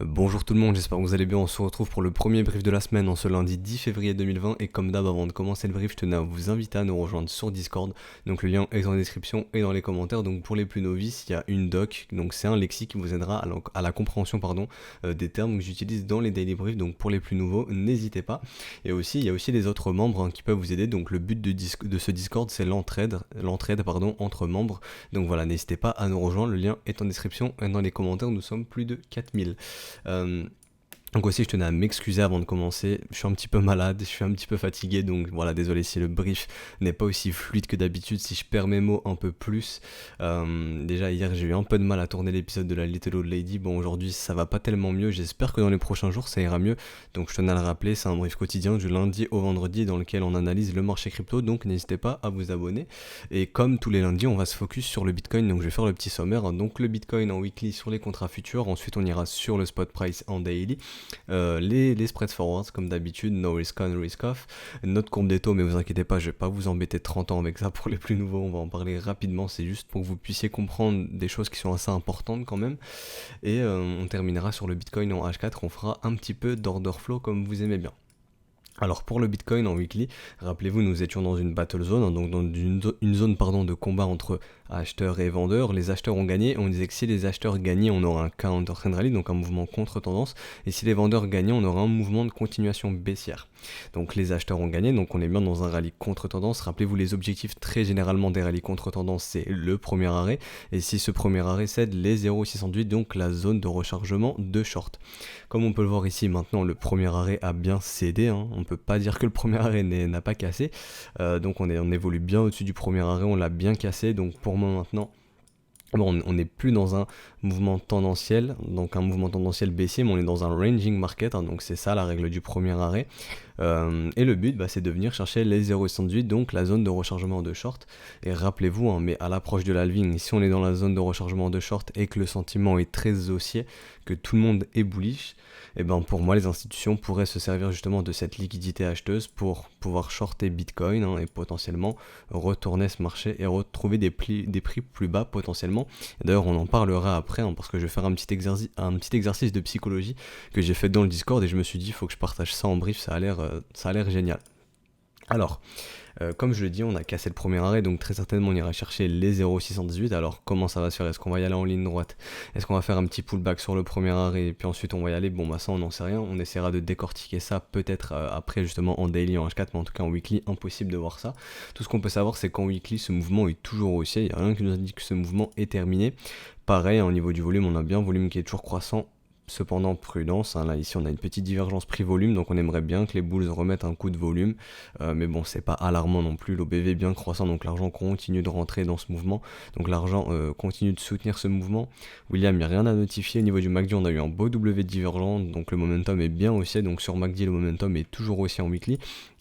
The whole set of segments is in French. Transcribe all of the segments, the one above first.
Bonjour tout le monde, j'espère que vous allez bien. On se retrouve pour le premier brief de la semaine en ce lundi 10 février 2020 et comme d'hab avant de commencer le brief, je tenais à vous inviter à nous rejoindre sur Discord. Donc le lien est dans la description et dans les commentaires. Donc pour les plus novices, il y a une doc, donc c'est un lexique qui vous aidera à la compréhension des termes que j'utilise dans les daily briefs. Donc pour les plus nouveaux, n'hésitez pas. Et aussi, il y a aussi les autres membres qui peuvent vous aider. Donc le but de ce Discord, c'est l'entraide entre membres. Donc voilà, n'hésitez pas à nous rejoindre. Le lien est en description et dans les commentaires. Nous sommes plus de 4000. Euh, donc aussi je tenais à m'excuser avant de commencer, je suis un petit peu malade, je suis un petit peu fatigué, donc voilà, désolé si le brief n'est pas aussi fluide que d'habitude, si je perds mes mots un peu plus. Déjà hier j'ai eu un peu de mal à tourner l'épisode de la Little Old Lady, bon aujourd'hui ça va pas tellement mieux, j'espère que dans les prochains jours ça ira mieux. Donc je tenais à le rappeler, c'est un brief quotidien du lundi au vendredi dans lequel on analyse le marché crypto, donc n'hésitez pas à vous abonner. Et comme tous les lundis on va se focus sur le Bitcoin, donc je vais faire le petit sommaire. Donc le Bitcoin en weekly sur les contrats futurs, ensuite on ira sur le spot price en daily. Les spreads forwards comme d'habitude, no risk on, risk off. Notre courbe des taux, mais vous inquiétez pas, je vais pas vous embêter 30 ans avec ça pour les plus nouveaux, on va en parler rapidement, c'est juste pour que vous puissiez comprendre des choses qui sont assez importantes quand même. Et on terminera sur le Bitcoin en H4, on fera un petit peu d'order flow comme vous aimez bien. Alors pour le Bitcoin en weekly, rappelez-vous, nous étions dans une battle zone, donc dans une zone de combat entre acheteurs et vendeurs. Les acheteurs ont gagné, on disait que si les acheteurs gagnaient, on aura un counter trend rally, donc un mouvement contre-tendance, et si les vendeurs gagnaient, on aura un mouvement de continuation baissière. Donc les acheteurs ont gagné, donc on est bien dans un rallye contre-tendance. Rappelez-vous les objectifs très généralement des rallyes contre-tendance, c'est le premier arrêt, et si ce premier arrêt cède les 0,608, donc la zone de rechargement de short. Comme on peut le voir ici maintenant, le premier arrêt a bien cédé, on peut pas dire que le premier arrêt n'a pas cassé, donc on évolue bien au-dessus du premier arrêt, on l'a bien cassé, donc pour moi maintenant, bon, on n'est plus dans un mouvement tendanciel, donc un mouvement tendanciel baissier, mais on est dans un ranging market, donc c'est ça la règle du premier arrêt. Et le but, c'est de venir chercher les 0,68, donc la zone de rechargement de short. Et rappelez-vous, mais à l'approche de l'halving, si on est dans la zone de rechargement de short et que le sentiment est très haussier, que tout le monde est bullish, et pour moi les institutions pourraient se servir justement de cette liquidité acheteuse pour pouvoir shorter Bitcoin et potentiellement retourner ce marché et retrouver des prix plus bas potentiellement. Et d'ailleurs on en parlera après parce que je vais faire un petit exercice de psychologie que j'ai fait dans le Discord et je me suis dit il faut que je partage ça en brief, ça a l'air génial. Alors, comme je le dis, on a cassé le premier arrêt, donc très certainement on ira chercher les 0,618. Alors comment ça va se faire? Est-ce qu'on va y aller en ligne droite? Est-ce qu'on va faire un petit pullback sur le premier arrêt et puis ensuite on va y aller? Bon ça on n'en sait rien, on essaiera de décortiquer ça peut-être après justement en daily, en H4, mais en tout cas en weekly, impossible de voir ça. Tout ce qu'on peut savoir c'est qu'en weekly ce mouvement est toujours haussier, il n'y a rien qui nous indique que ce mouvement est terminé. Pareil, au niveau du volume, on a bien un volume qui est toujours croissant. Cependant, prudence, là ici on a une petite divergence prix-volume, donc on aimerait bien que les bulls remettent un coup de volume, mais bon c'est pas alarmant non plus, l'OBV est bien croissant, donc l'argent continue de rentrer dans ce mouvement, donc l'argent continue de soutenir ce mouvement. William, il n'y a rien à notifier, au niveau du MACD on a eu un beau W divergent, donc le momentum est bien haussier, donc sur MACD le momentum est toujours haussier en weekly,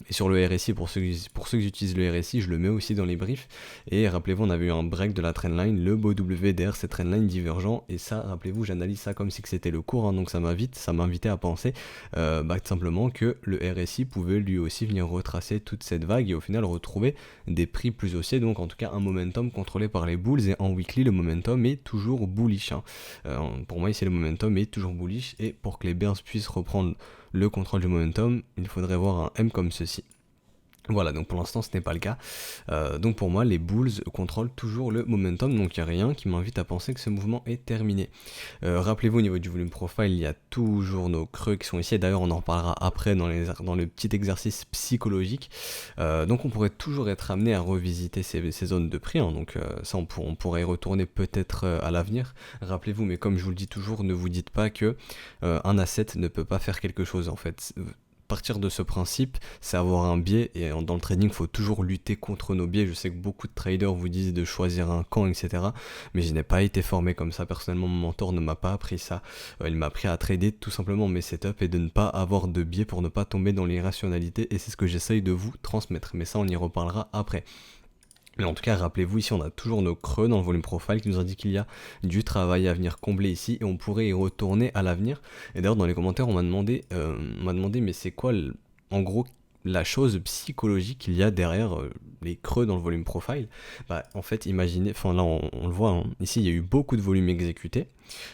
et sur le RSI, pour ceux qui utilisent le RSI, je le mets aussi dans les briefs, et rappelez-vous on avait eu un break de la trendline, le beau W derrière cette trendline divergent, et ça rappelez-vous j'analyse ça comme si c'était le cours, donc ça m'invitait à penser tout simplement que le RSI pouvait lui aussi venir retracer toute cette vague et au final retrouver des prix plus haussiers, donc en tout cas un momentum contrôlé par les bulls, et en weekly le momentum est toujours bullish. Pour moi ici le momentum est toujours bullish, et pour que les bears puissent reprendre le contrôle du momentum, il faudrait voir un M comme ceci. Voilà, donc pour l'instant ce n'est pas le cas. Donc pour moi les bulls contrôlent toujours le momentum, donc il n'y a rien qui m'invite à penser que ce mouvement est terminé. Rappelez-vous au niveau du volume profile, il y a toujours nos creux qui sont ici, et d'ailleurs on en reparlera après dans le petit exercice psychologique. Donc on pourrait toujours être amené à revisiter ces zones de prix, donc ça on pourrait y retourner peut-être à l'avenir. Rappelez-vous, mais comme je vous le dis toujours, ne vous dites pas que un asset ne peut pas faire quelque chose en fait. Partir de ce principe, c'est avoir un biais, et dans le trading, il faut toujours lutter contre nos biais. Je sais que beaucoup de traders vous disent de choisir un camp, etc. Mais je n'ai pas été formé comme ça. Personnellement, mon mentor ne m'a pas appris ça. Il m'a appris à trader tout simplement mes setups et de ne pas avoir de biais pour ne pas tomber dans l'irrationalité. Et c'est ce que j'essaye de vous transmettre. Mais ça, on y reparlera après. Mais en tout cas, rappelez-vous, ici on a toujours nos creux dans le volume profile qui nous indique qu'il y a du travail à venir combler ici et on pourrait y retourner à l'avenir. Et d'ailleurs dans les commentaires on m'a demandé mais c'est quoi en gros la chose psychologique qu'il y a derrière les creux dans le volume profile. En fait, imaginez, enfin là on le voit, hein, ici il y a eu beaucoup de volume exécuté,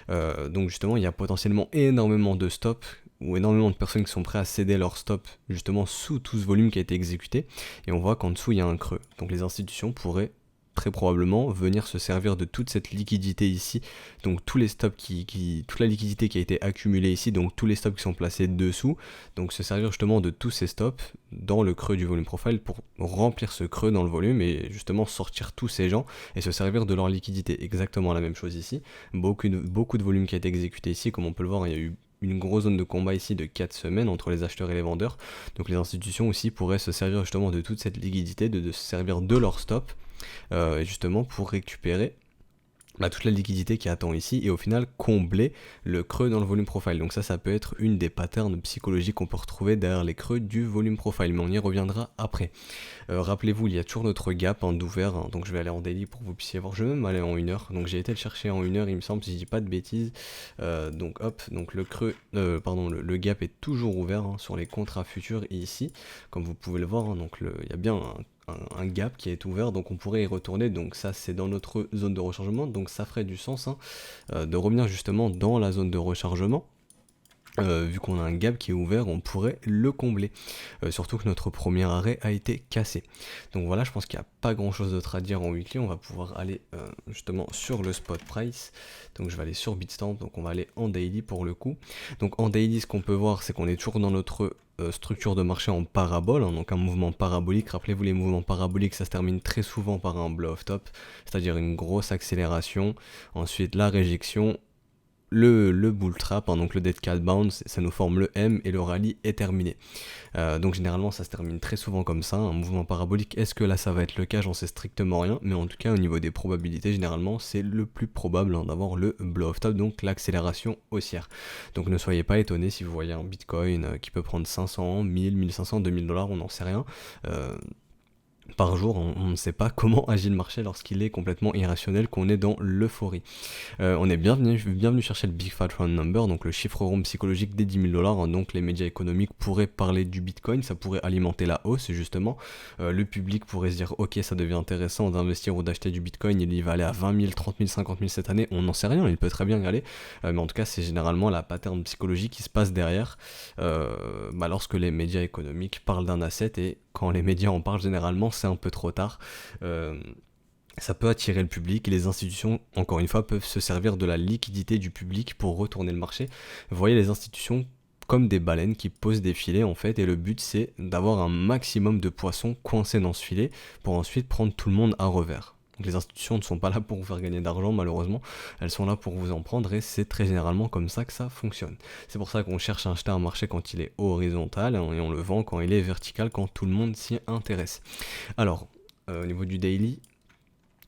donc justement il y a potentiellement énormément de stops ou énormément de personnes qui sont prêtes à céder leur stop justement sous tout ce volume qui a été exécuté, et on voit qu'en dessous il y a un creux. Donc les institutions pourraient très probablement venir se servir de toute cette liquidité ici, donc tous les stops toute la liquidité qui a été accumulée ici, donc tous les stops qui sont placés dessous, donc se servir justement de tous ces stops dans le creux du volume profile pour remplir ce creux dans le volume et justement sortir tous ces gens et se servir de leur liquidité. Exactement la même chose ici, beaucoup de volume qui a été exécuté ici, comme on peut le voir, il y a eu une grosse zone de combat ici de 4 semaines entre les acheteurs et les vendeurs, donc les institutions aussi pourraient se servir justement de toute cette liquidité, de se servir de leur stop, justement pour récupérer toute la liquidité qui attend ici et au final combler le creux dans le volume profile. Donc ça peut être une des patterns psychologiques qu'on peut retrouver derrière les creux du volume profile, mais on y reviendra après. Rappelez-vous, il y a toujours notre gap d'ouvert, hein, donc je vais aller en daily pour que vous puissiez voir, je vais même aller en 1 heure, donc j'ai été le chercher en 1 heure il me semble, si je dis pas de bêtises. Donc hop, donc le creux, le gap est toujours ouvert, hein, sur les contrats futurs ici, comme vous pouvez le voir, hein, donc il y a bien un gap qui est ouvert, donc on pourrait y retourner, donc ça c'est dans notre zone de rechargement, donc ça ferait du sens, hein, de revenir justement dans la zone de rechargement. Vu qu'on a un gap qui est ouvert, on pourrait le combler, surtout que notre premier arrêt a été cassé. Donc voilà, je pense qu'il n'y a pas grand chose d'autre à dire en weekly. On va pouvoir aller justement sur le spot price, donc je vais aller sur Bitstamp, donc on va aller en daily pour le coup. Donc en daily, ce qu'on peut voir, c'est qu'on est toujours dans notre structure de marché en parabole, hein, donc un mouvement parabolique. Rappelez-vous, les mouvements paraboliques, ça se termine très souvent par un blow off top, c'est-à-dire une grosse accélération, ensuite la réjection, le bull trap, hein, donc le dead cat bounce, ça nous forme le M et le rallye est terminé. Donc généralement ça se termine très souvent comme ça, un mouvement parabolique. Est-ce que là ça va être le cas? J'en sais strictement rien, mais en tout cas au niveau des probabilités, généralement c'est le plus probable, hein, d'avoir le blow off top, donc l'accélération haussière. Donc ne soyez pas étonnés si vous voyez un bitcoin qui peut prendre 500, 1000, 1500, 2000 $, on n'en sait rien. Par jour, on ne sait pas comment agit le marché lorsqu'il est complètement irrationnel, qu'on est dans l'euphorie. On est bienvenu chercher le Big Fat Round Number, donc le chiffre rond psychologique des 10 000 $, hein, donc les médias économiques pourraient parler du Bitcoin, ça pourrait alimenter la hausse, justement. Le public pourrait se dire, ok, ça devient intéressant d'investir ou d'acheter du Bitcoin, il va aller à 20 000, 30 000, 50 000 cette année, on n'en sait rien, il peut très bien y aller, mais en tout cas, c'est généralement la pattern psychologique qui se passe derrière, lorsque les médias économiques parlent d'un asset, et quand les médias en parlent généralement, c'est un peu trop tard. Ça peut attirer le public et les institutions, encore une fois, peuvent se servir de la liquidité du public pour retourner le marché. Vous voyez les institutions comme des baleines qui posent des filets en fait, et le but c'est d'avoir un maximum de poissons coincés dans ce filet pour ensuite prendre tout le monde à revers. Donc les institutions ne sont pas là pour vous faire gagner d'argent malheureusement, elles sont là pour vous en prendre, et c'est très généralement comme ça que ça fonctionne. C'est pour ça qu'on cherche à acheter un marché quand il est horizontal, hein, et on le vend quand il est vertical, quand tout le monde s'y intéresse. Alors, au niveau du daily,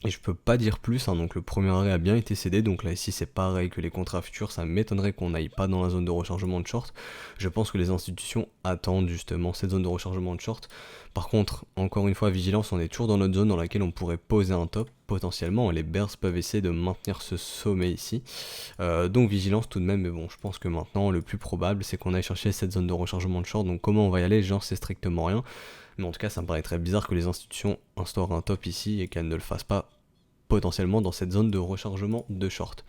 et je peux pas dire plus, hein, donc le premier arrêt a bien été cédé, donc là ici c'est pareil que les contrats futurs, ça m'étonnerait qu'on n'aille pas dans la zone de rechargement de short. Je pense que les institutions attendent justement cette zone de rechargement de short. Par contre, encore une fois, vigilance, on est toujours dans notre zone dans laquelle on pourrait poser un top, potentiellement, les bears peuvent essayer de maintenir ce sommet ici. Donc vigilance tout de même, mais bon, je pense que maintenant le plus probable c'est qu'on aille chercher cette zone de rechargement de short, donc comment on va y aller, j'en sais strictement rien. Mais en tout cas, ça me paraît très bizarre que les institutions instaurent un top ici et qu'elles ne le fassent pas potentiellement dans cette zone de rechargement de short.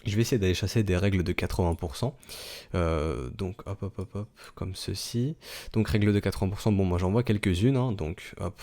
Je vais essayer d'aller chasser des règles de 80%. Donc hop, comme ceci. Donc règle de 80%, bon moi j'en vois quelques-unes, hein, donc hop,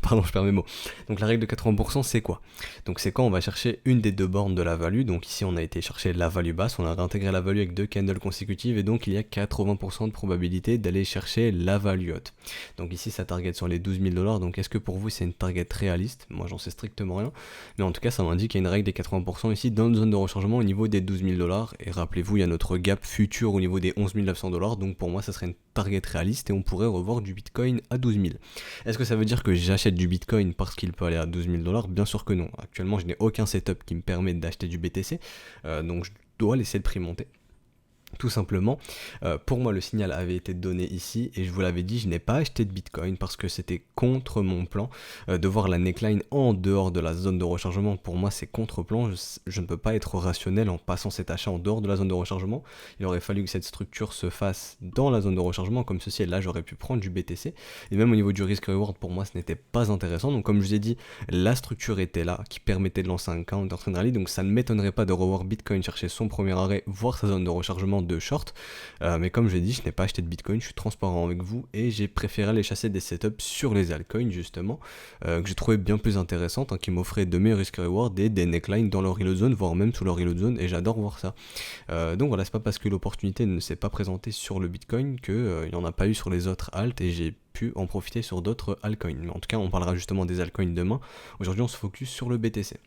pardon je perds mes mots. Donc la règle de 80% c'est quoi? Donc c'est quand on va chercher une des deux bornes de la value, donc ici on a été chercher la value basse, on a réintégré la value avec 2 candles consécutives, et donc il y a 80% de probabilité d'aller chercher la value haute. Donc ici ça target sur les 12 000 $, donc est-ce que pour vous c'est une target réaliste? Moi j'en sais strictement rien, mais en tout cas ça m'indique qu'il y a une règle des 80% ici dans une zone de rechargement au niveau des 12 000 $, et rappelez-vous il y a notre gap futur au niveau des 11 900 $, donc pour moi ça serait une target réaliste et on pourrait revoir du Bitcoin à 12 000. Est-ce que ça veut dire que j'achète du Bitcoin parce qu'il peut aller à 12 000 $? Bien sûr que non. Actuellement je n'ai aucun setup qui me permet d'acheter du BTC, donc je dois laisser le prix monter. Tout simplement, pour moi le signal avait été donné ici et je vous l'avais dit, je n'ai pas acheté de Bitcoin parce que c'était contre mon plan de voir la neckline en dehors de la zone de rechargement. Pour moi c'est contre-plan, je ne peux pas être rationnel en passant cet achat en dehors de la zone de rechargement. Il aurait fallu que cette structure se fasse dans la zone de rechargement comme ceci, et là j'aurais pu prendre du BTC. Et même au niveau du risk-reward, pour moi ce n'était pas intéressant. Donc comme je vous ai dit, la structure était là qui permettait de lancer un counter trend rally, donc ça ne m'étonnerait pas de revoir Bitcoin chercher son premier arrêt, voir sa zone de rechargement de short, mais comme je l'ai dit, je n'ai pas acheté de Bitcoin, je suis transparent avec vous et j'ai préféré aller chasser des setups sur les altcoins justement, que j'ai trouvé bien plus intéressantes, qui m'offraient de meilleurs risk reward et des necklines dans leur reload zone, voire même sous leur reload zone, et j'adore voir ça. Donc voilà, c'est pas parce que l'opportunité ne s'est pas présentée sur le Bitcoin qu'il n'y en a pas eu sur les autres alts et j'ai pu en profiter sur d'autres altcoins. Mais en tout cas, on parlera justement des altcoins demain. Aujourd'hui, on se focus sur le BTC.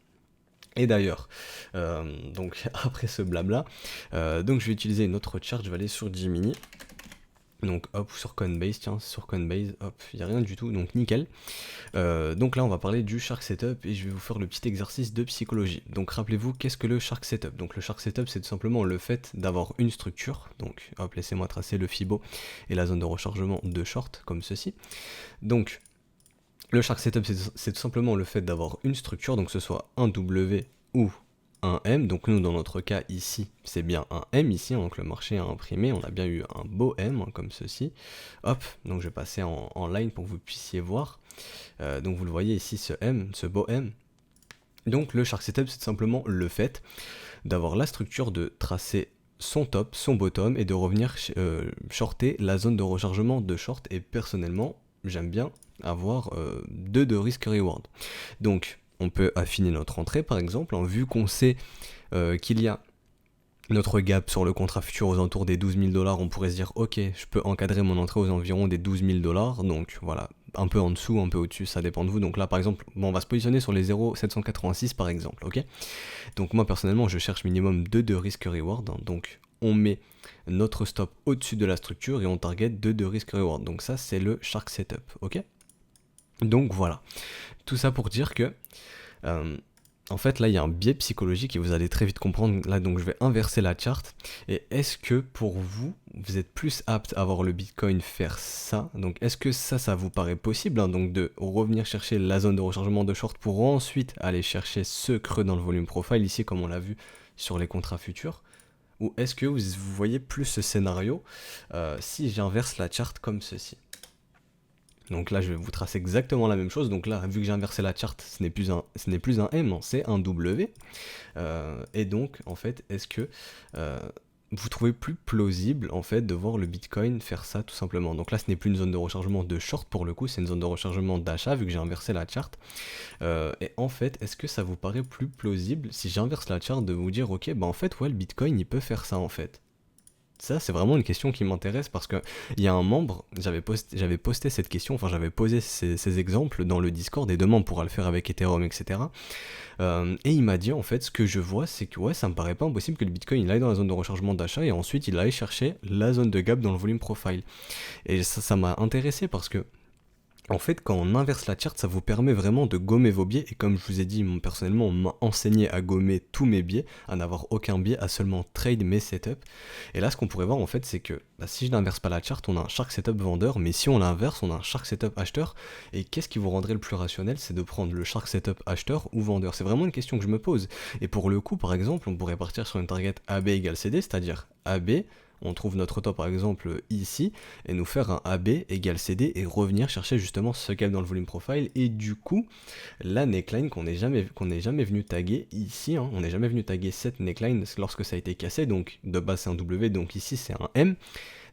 Et d'ailleurs, donc après ce blabla, donc je vais utiliser une autre chart, je vais aller sur Gemini. Donc hop, sur Coinbase, tiens, sur Coinbase, hop, il n'y a rien du tout, donc nickel. Donc là on va parler du Shark Setup et je vais vous faire le petit exercice de psychologie. Donc rappelez-vous, qu'est-ce que le Shark Setup? Donc le Shark Setup, c'est tout simplement le fait d'avoir une structure. Donc hop, laissez-moi tracer le Fibo et la zone de rechargement de short, comme ceci. Donc le Shark Setup, c'est tout simplement le fait d'avoir une structure, donc que ce soit un W ou un M. Donc nous, dans notre cas ici, c'est bien un M ici, donc le marché a imprimé, on a bien eu un beau M, comme ceci. Hop, donc je vais passer en line pour que vous puissiez voir. Donc vous le voyez ici, ce M, ce beau M. Donc le Shark Setup, c'est tout simplement le fait d'avoir la structure de tracer son top, son bottom, et de revenir shorter la zone de rechargement de short. Et personnellement, j'aime bien avoir 2 de risk reward. Donc on peut affiner notre entrée par exemple, vu qu'on sait qu'il y a notre gap sur le contrat futur aux alentours des 12 000 $, on pourrait se dire ok, je peux encadrer mon entrée aux environs des 12 000 $, donc voilà, un peu en dessous, un peu au-dessus, ça dépend de vous. Donc là par exemple, bon, on va se positionner sur les 0,786 par exemple, ok. Donc moi personnellement je cherche minimum 2 de risk reward, donc on met notre stop au-dessus de la structure et on target 2 de risk reward, donc ça c'est le Shark Setup, ok. Donc voilà, tout ça pour dire que en fait là il y a un biais psychologique et vous allez très vite comprendre. Là donc je vais inverser la charte. Et est-ce que pour vous, vous êtes plus apte à voir le Bitcoin faire ça? Donc est-ce que ça vous paraît possible, donc de revenir chercher la zone de rechargement de short pour ensuite aller chercher ce creux dans le volume profile ici comme on l'a vu sur les contrats futurs? Ou est-ce que vous voyez plus ce scénario si j'inverse la charte comme ceci? Donc là je vais vous tracer exactement la même chose. Donc là vu que j'ai inversé la charte, ce n'est plus un M, c'est un W. Et donc en fait est-ce que vous trouvez plus plausible en fait de voir le Bitcoin faire ça tout simplement? Donc là ce n'est plus une zone de rechargement de short pour le coup, c'est une zone de rechargement d'achat vu que j'ai inversé la charte. Et en fait est-ce que ça vous paraît plus plausible si j'inverse la charte de vous dire ok bah en fait ouais le Bitcoin il peut faire ça en fait? Ça, c'est vraiment une question qui m'intéresse parce que il y a un membre, j'avais posté cette question, enfin j'avais posé ces exemples dans le Discord et demain on pourra le faire avec Ethereum, etc. Et il m'a dit en fait, ce que je vois, c'est que ouais, ça me paraît pas impossible que le Bitcoin il aille dans la zone de rechargement d'achat et ensuite il aille chercher la zone de gap dans le volume profile. Et ça m'a intéressé parce que en fait, quand on inverse la charte, ça vous permet vraiment de gommer vos biais. Et comme je vous ai dit, personnellement, on m'a enseigné à gommer tous mes biais, à n'avoir aucun biais, à seulement trade mes setups. Et là, ce qu'on pourrait voir, en fait, c'est que si je n'inverse pas la charte, on a un Shark Setup vendeur. Mais si on l'inverse, on a un Shark Setup acheteur. Et qu'est-ce qui vous rendrait le plus rationnel? C'est de prendre le Shark Setup acheteur ou vendeur. C'est vraiment une question que je me pose. Et pour le coup, par exemple, on pourrait partir sur une target AB égale CD, c'est-à-dire AB, on trouve notre top par exemple ici, et nous faire un AB égale CD et revenir chercher justement ce gap dans le volume profile, et du coup la neckline qu'on n'est jamais venu taguer ici, on n'est jamais venu taguer cette neckline lorsque ça a été cassé, donc de base c'est un W, donc ici c'est un M.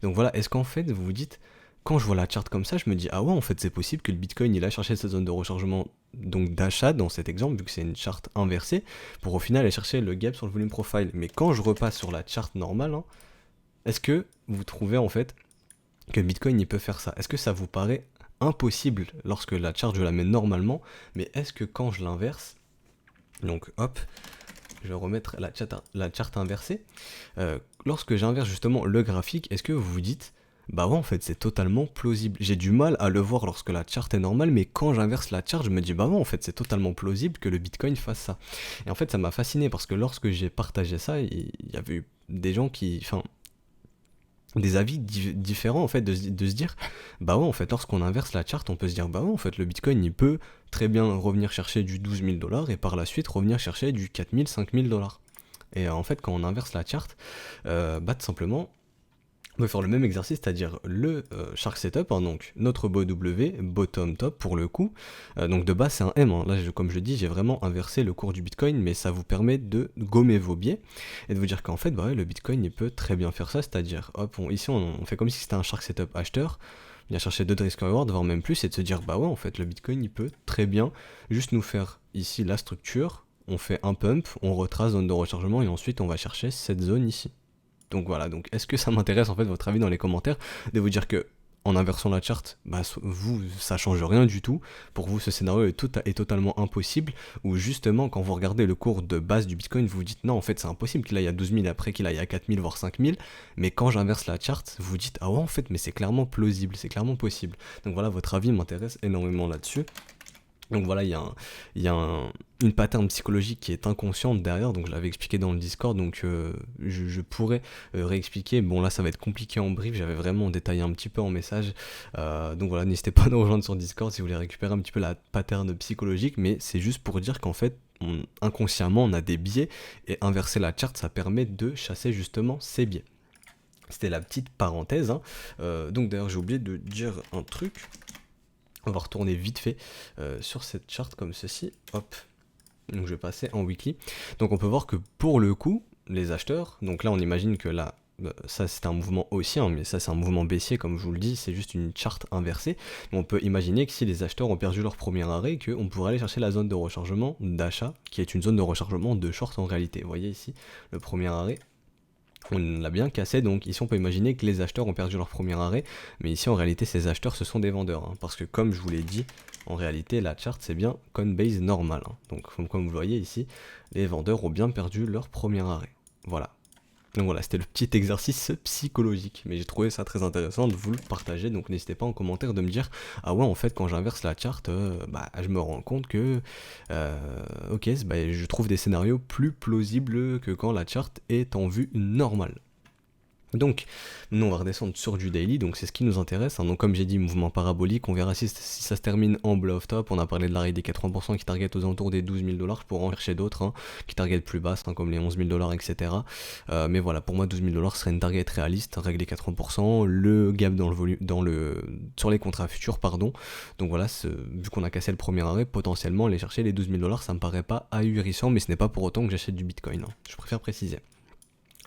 Donc voilà, est-ce qu'en fait vous vous dites, quand je vois la charte comme ça, je me dis ah ouais en fait c'est possible que le Bitcoin il a cherché cette zone de rechargement donc d'achat dans cet exemple vu que c'est une charte inversée pour au final aller chercher le gap sur le volume profile. Mais quand je repasse sur la charte normale, est-ce que vous trouvez en fait que Bitcoin il peut faire ça? Est-ce que ça vous paraît impossible lorsque la charte je la mets normalement, mais est-ce que quand je l'inverse, donc hop, je vais remettre la charte inversée, lorsque j'inverse justement le graphique, est-ce que vous vous dites bah ouais en fait c'est totalement plausible? J'ai du mal à le voir lorsque la charte est normale, mais quand j'inverse la charte je me dis bah ouais en fait c'est totalement plausible que le Bitcoin fasse ça. Et en fait ça m'a fasciné parce que lorsque j'ai partagé ça, il y avait eu des gens qui, enfin des avis différents en fait de se dire bah ouais en fait lorsqu'on inverse la charte on peut se dire bah ouais en fait le Bitcoin il peut très bien revenir chercher du 12 000 $ et par la suite revenir chercher du 4 000 5 000 $. Et en fait quand on inverse la charte bah tout simplement on peut faire le même exercice, c'est-à-dire le Shark Setup, hein, donc notre W, bottom top pour le coup. Donc de base c'est un M, hein. Là comme je dis j'ai vraiment inversé le cours du Bitcoin, mais ça vous permet de gommer vos biais et de vous dire qu'en fait bah ouais, le Bitcoin il peut très bien faire ça, c'est-à-dire hop, ici on fait comme si c'était un Shark Setup acheteur, il a cherché 2 de risk reward, voire même plus, et de se dire bah ouais en fait le Bitcoin il peut très bien juste nous faire ici la structure, on fait un pump, on retrace zone de rechargement et ensuite on va chercher cette zone ici. Donc voilà, donc est-ce que ça m'intéresse en fait votre avis dans les commentaires, de vous dire que en inversant la charte, bah vous ça change rien du tout, pour vous ce scénario est totalement impossible, ou justement quand vous regardez le cours de base du Bitcoin, vous vous dites non en fait c'est impossible qu'il aille à 12 000 après qu'il aille à 4 000 voire 5 000, mais quand j'inverse la charte, vous vous dites ah ouais en fait mais c'est clairement plausible, c'est clairement possible. Donc voilà, votre avis m'intéresse énormément là-dessus. Donc voilà, une pattern psychologique qui est inconsciente derrière, donc je l'avais expliqué dans le Discord, donc je pourrais réexpliquer. Bon là ça va être compliqué en brief, j'avais vraiment détaillé un petit peu en message, donc voilà, n'hésitez pas à nous rejoindre sur Discord si vous voulez récupérer un petit peu la pattern psychologique, mais c'est juste pour dire qu'en fait, inconsciemment on a des biais, et inverser la charte ça permet de chasser justement ces biais. C'était la petite parenthèse, hein. Donc d'ailleurs j'ai oublié de dire un truc. On va retourner vite fait sur cette charte comme ceci, hop, donc je vais passer en weekly. Donc on peut voir que pour le coup, les acheteurs, donc là on imagine que là, ça c'est un mouvement haussien, mais ça c'est un mouvement baissier comme je vous le dis, c'est juste une charte inversée. On peut imaginer que si les acheteurs ont perdu leur premier arrêt, qu'on pourrait aller chercher la zone de rechargement d'achat, qui est une zone de rechargement de short en réalité. Vous voyez ici, le premier arrêt, on l'a bien cassé, donc ici on peut imaginer que les acheteurs ont perdu leur premier arrêt, mais ici en réalité ces acheteurs ce sont des vendeurs, hein, parce que comme je vous l'ai dit, en réalité la charte c'est bien Coinbase normal, hein. Donc comme vous le voyez ici, les vendeurs ont bien perdu leur premier arrêt, voilà. Donc voilà, c'était le petit exercice psychologique, mais j'ai trouvé ça très intéressant de vous le partager, donc n'hésitez pas en commentaire de me dire ah ouais en fait quand j'inverse la charte, bah je me rends compte que ok, bah, je trouve des scénarios plus plausibles que quand la charte est en vue normale. Donc, nous on va redescendre sur du daily, donc c'est ce qui nous intéresse, hein. Donc comme j'ai dit, mouvement parabolique, on verra si ça se termine en blow off top. On a parlé de l'arrêt des 80% qui target aux alentours des 12 000 $, je pourrais en chercher d'autres, hein, qui target plus basse, hein, comme les 11 000 $, etc. Mais voilà, pour moi 12 000 $ serait une target réaliste, règle des 80%, le gap dans le volume, sur les contrats futurs, pardon. Donc voilà, vu qu'on a cassé le premier arrêt, potentiellement aller chercher les 12 000 $, ça me paraît pas ahurissant, mais ce n'est pas pour autant que j'achète du Bitcoin, hein. Je préfère préciser.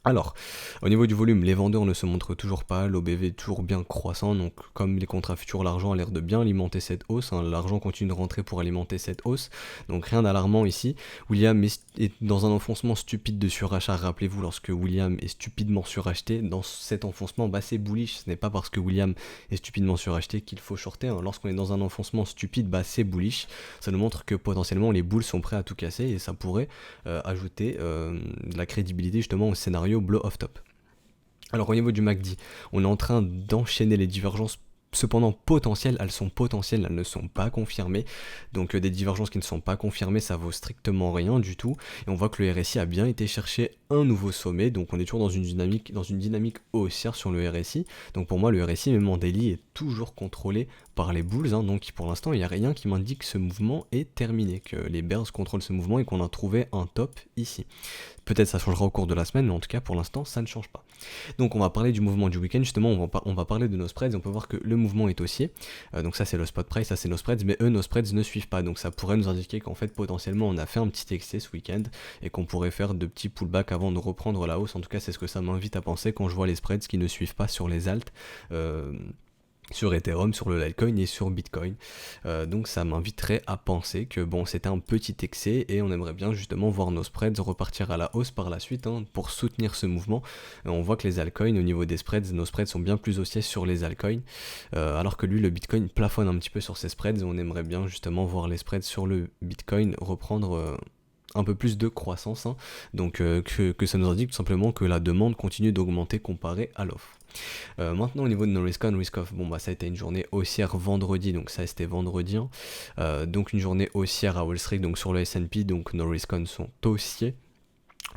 Alors, au niveau du volume, les vendeurs ne se montrent toujours pas, l'OBV est toujours bien croissant, donc comme les contrats futurs, l'argent a l'air de bien alimenter cette hausse, hein, l'argent continue de rentrer pour alimenter cette hausse, donc rien d'alarmant ici. William est dans un enfoncement stupide de surachat, rappelez-vous, lorsque William est stupidement suracheté, dans cet enfoncement, bah c'est bullish, ce n'est pas parce que William est stupidement suracheté qu'il faut shorter, hein. Lorsqu'on est dans un enfoncement stupide, bah c'est bullish, ça nous montre que potentiellement les bulls sont prêts à tout casser, et ça pourrait ajouter de la crédibilité justement au scénario blow off top. Alors au niveau du MACD, on est en train d'enchaîner les divergences, cependant potentielles, elles sont potentielles, elles ne sont pas confirmées, donc des divergences qui ne sont pas confirmées, ça vaut strictement rien du tout, et on voit que le RSI a bien été chercher un nouveau sommet, donc on est toujours dans une dynamique haussière sur le RSI, donc pour moi le RSI même en daily est toujours contrôlé par les bulls, hein, donc pour l'instant il n'y a rien qui m'indique que ce mouvement est terminé, que les bears contrôlent ce mouvement et qu'on a trouvé un top ici. Peut-être ça changera au cours de la semaine, mais en tout cas pour l'instant ça ne change pas. Donc on va parler du mouvement du week-end, justement on va parler de nos spreads, et on peut voir que le mouvement est haussier, donc ça c'est le spot price, ça c'est nos spreads, mais eux nos spreads ne suivent pas, donc ça pourrait nous indiquer qu'en fait potentiellement on a fait un petit excès ce week-end, et qu'on pourrait faire de petits pullbacks avant de reprendre la hausse. En tout cas c'est ce que ça m'invite à penser quand je vois les spreads qui ne suivent pas sur les alts, sur Ethereum, sur le Litecoin et sur Bitcoin. Donc ça m'inviterait à penser que bon c'était un petit excès et on aimerait bien justement voir nos spreads repartir à la hausse par la suite, hein, pour soutenir ce mouvement. On voit que les altcoins au niveau des spreads, nos spreads sont bien plus haussiers sur les altcoins, alors que lui le Bitcoin plafonne un petit peu sur ses spreads, et on aimerait bien justement voir les spreads sur le Bitcoin reprendre un peu plus de croissance, hein. Donc que ça nous indique tout simplement que la demande continue d'augmenter comparé à l'offre. Maintenant au niveau de nos risk on, risk off, bon bah ça a été une journée haussière vendredi, donc ça c'était vendredi, hein. Donc une journée haussière à Wall Street, donc sur le S&P, donc nos risk on sont haussiers.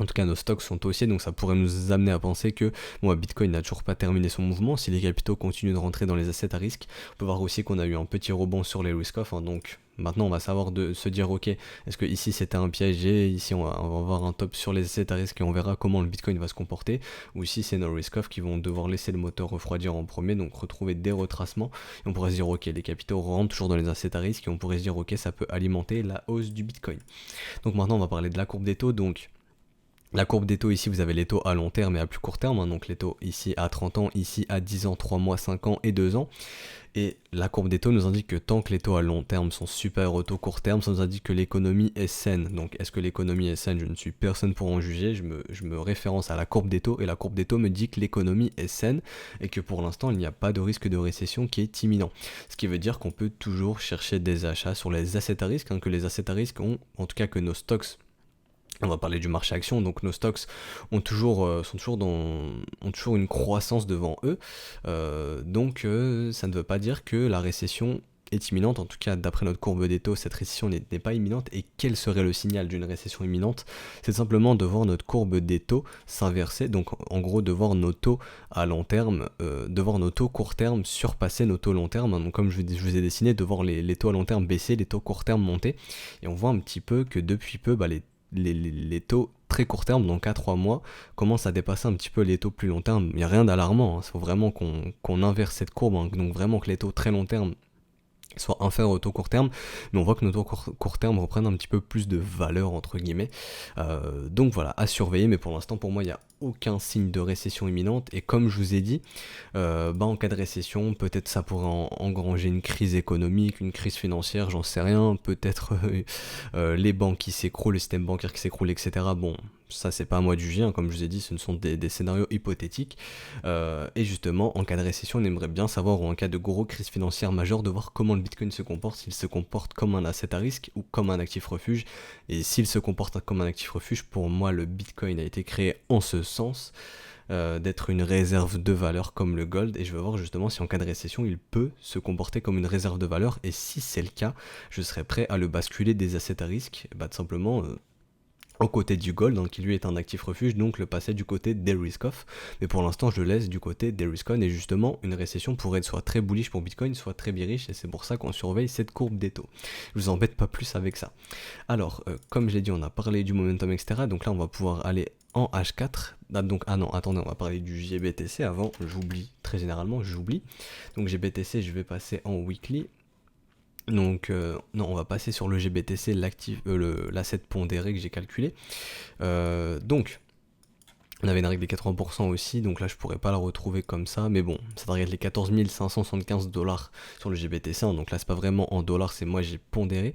En tout cas, nos stocks sont haussiers, donc ça pourrait nous amener à penser que bon, Bitcoin n'a toujours pas terminé son mouvement. Si les capitaux continuent de rentrer dans les assets à risque, on peut voir aussi qu'on a eu un petit rebond sur les risk-off. Donc maintenant, on va savoir de se dire, ok, est-ce que ici c'était un piège et ici on va avoir un top sur les assets à risque et on verra comment le Bitcoin va se comporter. Ou si c'est nos risk-off qui vont devoir laisser le moteur refroidir en premier, donc retrouver des retracements. Et on pourrait se dire, ok, les capitaux rentrent toujours dans les assets à risque et on pourrait se dire, ok, ça peut alimenter la hausse du Bitcoin. Donc maintenant, on va parler de la courbe des taux. Donc la courbe des taux ici, vous avez les taux à long terme et à plus court terme, donc les taux ici à 30 ans, ici à 10 ans, 3 mois, 5 ans et 2 ans. Et la courbe des taux nous indique que tant que les taux à long terme sont supérieurs aux taux court terme, ça nous indique que l'économie est saine. Donc est-ce que l'économie est saine? Je ne suis personne pour en juger, je me référence à la courbe des taux et la courbe des taux me dit que l'économie est saine et que pour l'instant il n'y a pas de risque de récession qui est imminent. Ce qui veut dire qu'on peut toujours chercher des achats sur les assets à risque, que les assets à risque ont, en tout cas que nos stocks. On va parler du marché action, donc nos stocks ont ont toujours une croissance devant eux, ça ne veut pas dire que la récession est imminente. En tout cas, d'après notre courbe des taux, cette récession n'est pas imminente. Et quel serait le signal d'une récession imminente? C'est simplement de voir notre courbe des taux s'inverser, donc en gros de voir nos taux à long terme, de voir nos taux court terme surpasser nos taux long terme. Donc comme je vous ai dessiné, de voir les taux à long terme baisser, les taux court terme monter, et on voit un petit peu que depuis peu, les taux très court terme, donc à 3 mois, commencent à dépasser un petit peu les taux plus long terme. Il n'y a rien d'alarmant, il faut vraiment qu'on inverse cette courbe, donc vraiment que les taux très long terme soit inférieur au taux court terme, mais on voit que nos taux court terme reprennent un petit peu plus de valeur entre guillemets, donc voilà, à surveiller. Mais pour l'instant, pour moi, il n'y a aucun signe de récession imminente, et comme je vous ai dit, en cas de récession, peut-être ça pourrait engranger une crise économique, une crise financière, j'en sais rien, peut-être les banques qui s'écroulent, le système bancaire qui s'écroule, etc. Bon, ça c'est pas à moi de juger, comme je vous ai dit, ce ne sont des scénarios hypothétiques, et justement en cas de récession on aimerait bien savoir, ou en cas de gros crise financière majeure, de voir comment le Bitcoin se comporte, s'il se comporte comme un asset à risque ou comme un actif refuge. Et s'il se comporte comme un actif refuge, pour moi le Bitcoin a été créé en ce sens, d'être une réserve de valeur comme le gold, et je veux voir justement si en cas de récession il peut se comporter comme une réserve de valeur, et si c'est le cas, je serais prêt à le basculer des assets à risque, tout simplement au côté du gold, qui lui est un actif refuge, donc le passer du côté des risk-off. Mais pour l'instant, je le laisse du côté des risk-on, et justement, une récession pourrait être soit très bullish pour Bitcoin, soit très bearish, et c'est pour ça qu'on surveille cette courbe des taux. Je vous embête pas plus avec ça. Alors, comme je l'ai dit, on a parlé du momentum, etc. Donc là, on va pouvoir aller en H4. Non, attendez, on va parler du GBTC avant, j'oublie, très généralement, j'oublie. Donc GBTC, je vais passer en weekly. Donc non, on va passer sur le GBTC, l'asset pondéré que j'ai calculé. Donc on avait une règle des 80% aussi, donc là je pourrais pas la retrouver comme ça, mais bon, ça devrait être les 14 575 dollars sur le GBTC, donc là c'est pas vraiment en dollars, c'est moi j'ai pondéré,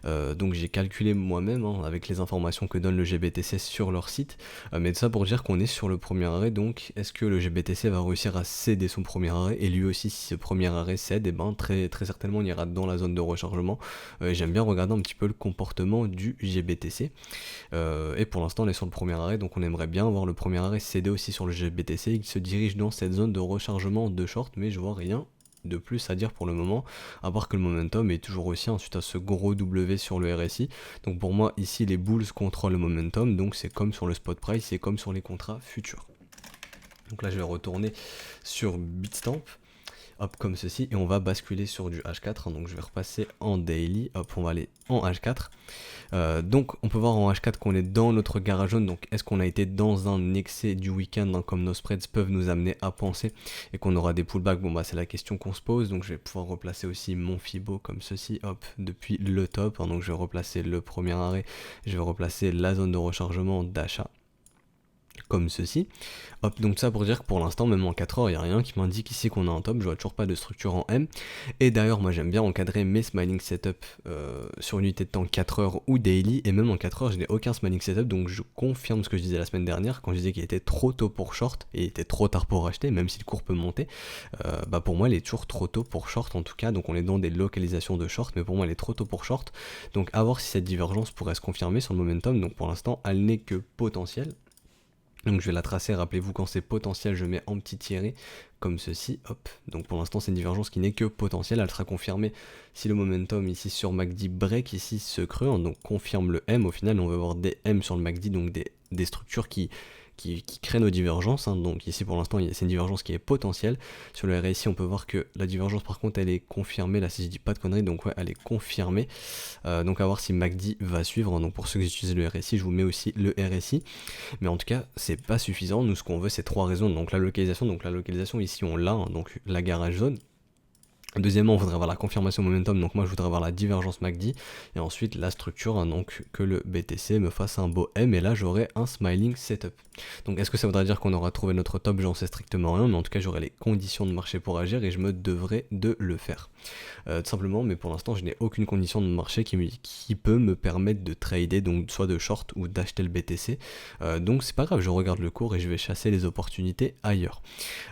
donc j'ai calculé moi-même, avec les informations que donne le GBTC sur leur site, mais ça pour dire qu'on est sur le premier arrêt. Donc est-ce que le GBTC va réussir à céder son premier arrêt, et lui aussi si ce premier arrêt cède, et très, très certainement on ira dans la zone de rechargement. J'aime bien regarder un petit peu le comportement du GBTC, et pour l'instant on est sur le premier arrêt, donc on aimerait bien voir le premier arrêt céder aussi sur le GBTC, il se dirige dans cette zone de rechargement de short, mais je vois rien de plus à dire pour le moment, à part que le momentum est toujours aussi ensuite à ce gros W sur le RSI. Donc pour moi ici les bulls contrôlent le momentum, donc c'est comme sur le spot price, c'est comme sur les contrats futurs. Donc là je vais retourner sur Bitstamp, hop, comme ceci, et on va basculer sur du H4, donc je vais repasser en daily, hop, on va aller en H4. Donc on peut voir en H4 qu'on est dans notre garage jaune, donc est-ce qu'on a été dans un excès du week-end, comme nos spreads peuvent nous amener à penser, et qu'on aura des pullbacks? Bon c'est la question qu'on se pose, donc je vais pouvoir replacer aussi mon Fibo comme ceci, hop, depuis le top, donc je vais replacer le premier arrêt, je vais replacer la zone de rechargement d'achat, comme ceci. Hop, donc ça pour dire que pour l'instant, même en 4 heures, il n'y a rien qui m'indique ici qu'on a un top, je vois toujours pas de structure en M. Et d'ailleurs, moi j'aime bien encadrer mes smiling setup sur une unité de temps 4 heures ou daily, et même en 4 heures, je n'ai aucun smiling setup, donc je confirme ce que je disais la semaine dernière, quand je disais qu'il était trop tôt pour short, et il était trop tard pour acheter, même si le cours peut monter. Pour moi, il est toujours trop tôt pour short en tout cas, donc on est dans des localisations de short, mais pour moi, il est trop tôt pour short. Donc à voir si cette divergence pourrait se confirmer sur le momentum, donc pour l'instant, elle n'est que potentielle. Donc je vais la tracer, rappelez-vous, quand c'est potentiel je mets en petit tiré comme ceci, hop. Donc pour l'instant c'est une divergence qui n'est que potentielle, elle sera confirmée si le momentum ici sur MACD break ici se creuse, donc confirme le M. Au final on va avoir des M sur le MACD, donc des des structures qui créent nos divergences, hein. Donc ici pour l'instant c'est une divergence qui est potentielle. Sur le RSI on peut voir que la divergence par contre elle est confirmée, là si je dis pas de conneries, donc ouais elle est confirmée. Donc à voir si MACD va suivre, hein. Donc pour ceux qui utilisent le RSI, je vous mets aussi le RSI. Mais en tout cas c'est pas suffisant, nous ce qu'on veut c'est 3 raisons. Donc la localisation ici on l'a, hein, donc la garage zone. Deuxièmement, on voudrait avoir la confirmation momentum, donc moi je voudrais avoir la divergence MACD, et ensuite la structure, hein, donc que le BTC me fasse un beau M, et là j'aurai un smiling setup. Donc est-ce que ça voudrait dire qu'on aura trouvé notre top? J'en sais strictement rien, mais en tout cas j'aurai les conditions de marché pour agir, et je me devrais de le faire. Tout simplement, mais pour l'instant je n'ai aucune condition de marché qui peut me permettre de trader, donc soit de short ou d'acheter le BTC. Donc c'est pas grave, je regarde le cours et je vais chasser les opportunités ailleurs.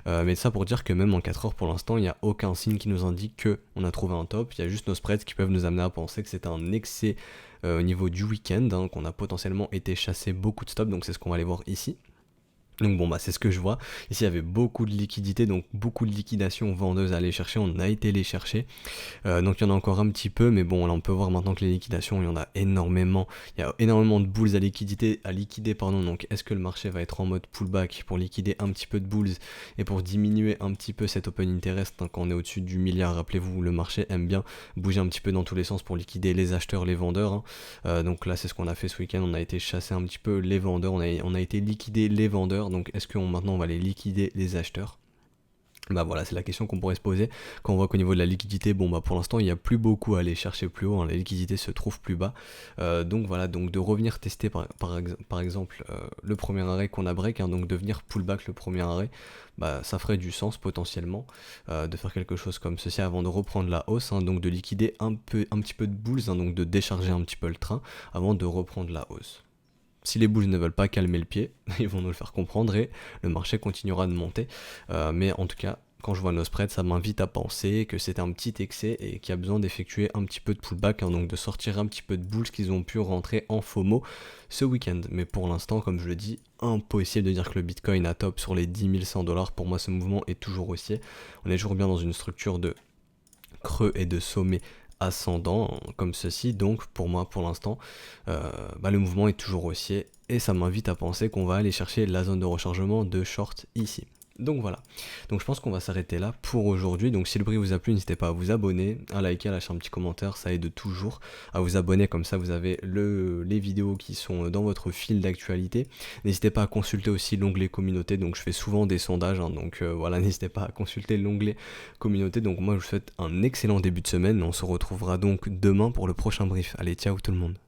Mais ça pour dire que même en 4 heures pour l'instant, il n'y a aucun signe qui nous indique qu'on a trouvé un top. Il y a juste nos spreads qui peuvent nous amener à penser que c'est un excès au niveau du week-end, hein, qu'on a potentiellement été chassé beaucoup de stops, donc c'est ce qu'on va aller voir ici. Donc bon bah c'est ce que je vois, ici il y avait beaucoup de liquidités, donc beaucoup de liquidations vendeuses à aller chercher, on a été les chercher, donc il y en a encore un petit peu, mais bon là on peut voir maintenant que les liquidations, il y en a énormément, il y a énormément de bulls à liquider pardon, donc est-ce que le marché va être en mode pullback pour liquider un petit peu de bulls et pour diminuer un petit peu cet open interest, hein, quand on est au-dessus du milliard, rappelez-vous le marché aime bien bouger un petit peu dans tous les sens pour liquider les acheteurs, les vendeurs, hein. Donc là c'est ce qu'on a fait ce week-end, on a été chasser un petit peu les vendeurs, on a été liquider les vendeurs. Donc est-ce qu'on maintenant on va les liquider les acheteurs? Bah voilà, c'est la question qu'on pourrait se poser quand on voit qu'au niveau de la liquidité, bon bah pour l'instant il n'y a plus beaucoup à aller chercher plus haut, hein, la liquidité se trouve plus bas. Donc voilà, donc de revenir tester par exemple le premier arrêt qu'on a break, hein, donc de venir pullback le premier arrêt, bah ça ferait du sens potentiellement de faire quelque chose comme ceci avant de reprendre la hausse, hein, donc de liquider un petit peu de bulls, hein, donc de décharger un petit peu le train avant de reprendre la hausse. Si les bulls ne veulent pas calmer le pied, ils vont nous le faire comprendre et le marché continuera de monter. Mais en tout cas, quand je vois nos spreads, ça m'invite à penser que c'est un petit excès et qu'il y a besoin d'effectuer un petit peu de pullback, hein, donc de sortir un petit peu de bulls qu'ils ont pu rentrer en FOMO ce week-end. Mais pour l'instant, comme je le dis, impossible de dire que le Bitcoin a top sur les 10 100 $. Pour moi, ce mouvement est toujours haussier. On est toujours bien dans une structure de creux et de sommet ascendant comme ceci, donc pour moi pour l'instant le mouvement est toujours haussier et ça m'invite à penser qu'on va aller chercher la zone de rechargement de short ici. Donc voilà, donc je pense qu'on va s'arrêter là pour aujourd'hui. Donc si le brief vous a plu, n'hésitez pas à vous abonner, à liker, à lâcher un petit commentaire, ça aide toujours. À vous abonner, comme ça vous avez les vidéos qui sont dans votre fil d'actualité. N'hésitez pas à consulter aussi l'onglet communauté, donc je fais souvent des sondages, hein, donc voilà, n'hésitez pas à consulter l'onglet communauté. Donc moi je vous souhaite un excellent début de semaine, on se retrouvera donc demain pour le prochain brief. Allez, ciao tout le monde.